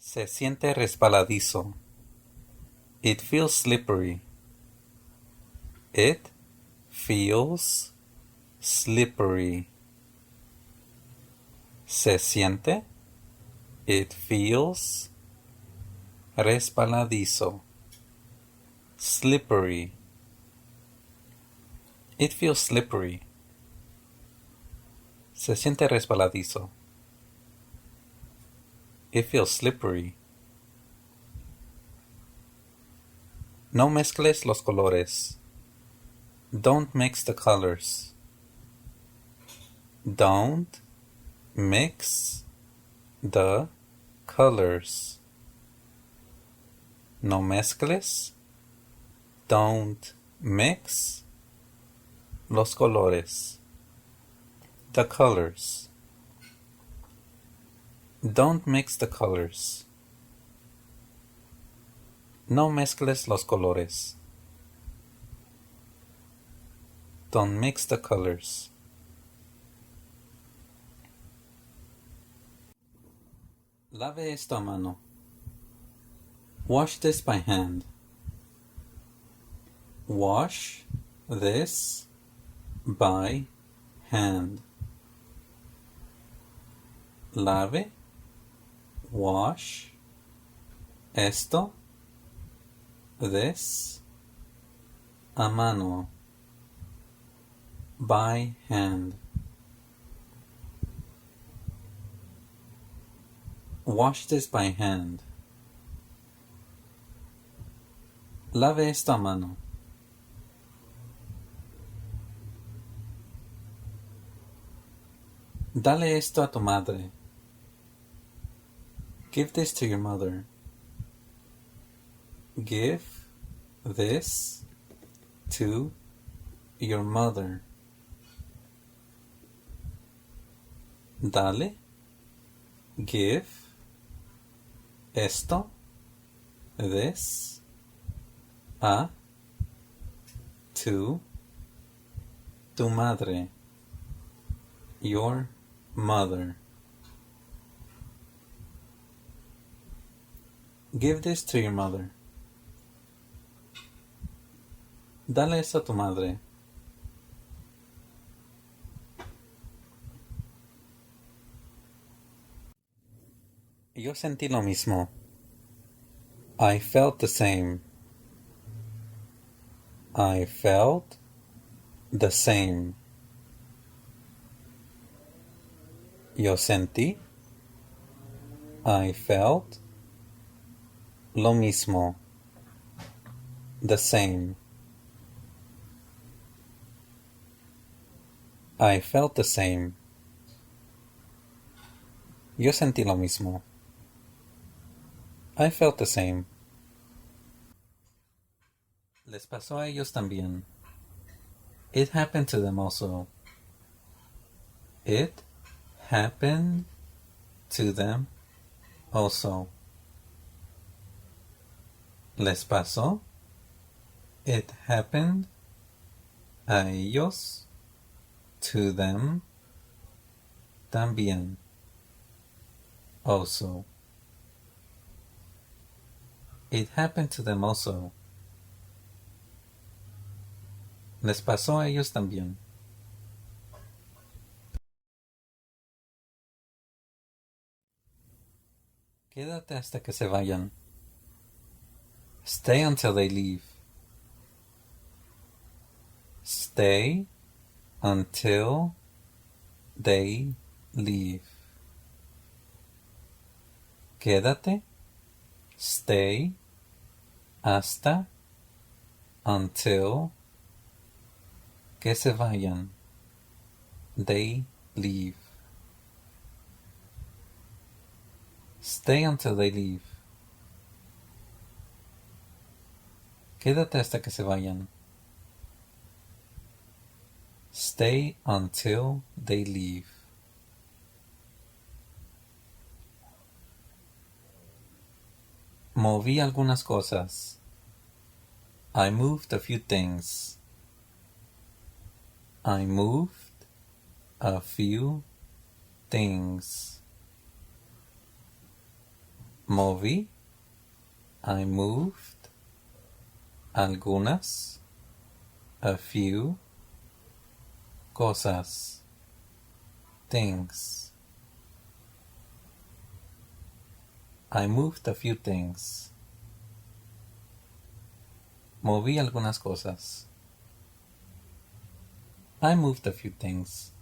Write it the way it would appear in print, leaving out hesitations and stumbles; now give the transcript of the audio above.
Se siente resbaladizo. It feels slippery. It feels slippery. Se siente. It feels resbaladizo. Slippery. It feels slippery. Se siente resbaladizo. It feels slippery. No mezcles los colores. Don't mix the colors. Don't mix the colors. No mezcles. Don't mix los colores. The colors. Don't mix the colors. No mezcles los colores. Don't mix the colors. Lave esto a mano. Wash this by hand. Wash this by hand. Lave, wash, esto, this, a mano, by hand. Wash this by hand. Lave esto a mano. Dale esto a tu madre. Give this to your mother. Give this to your mother. Dale. Give. Esto. This. A. To. Tu madre. Your mother. Give this to your mother. Dale eso a tu madre. Yo sentí lo mismo. I felt the same. I felt the same. Yo sentí. I felt lo mismo. The same. I felt the same. Yo sentí lo mismo. I felt the same. Les pasó a ellos también. It happened to them also. It happened to them also. Les pasó. It happened a ellos. To them. También. Also. It happened to them also. Les pasó a ellos también. Quédate hasta que se vayan. Stay until they leave. Stay until they leave. Quédate. Stay. Hasta. Until. Que se vayan. They leave. Stay until they leave. Quédate hasta que se vayan. Stay until they leave. Moví algunas cosas. I moved a few things. I moved a few things. Moví. I moved. Algunas. A few. Cosas. Things. I moved a few things. Moví algunas cosas. I moved a few things.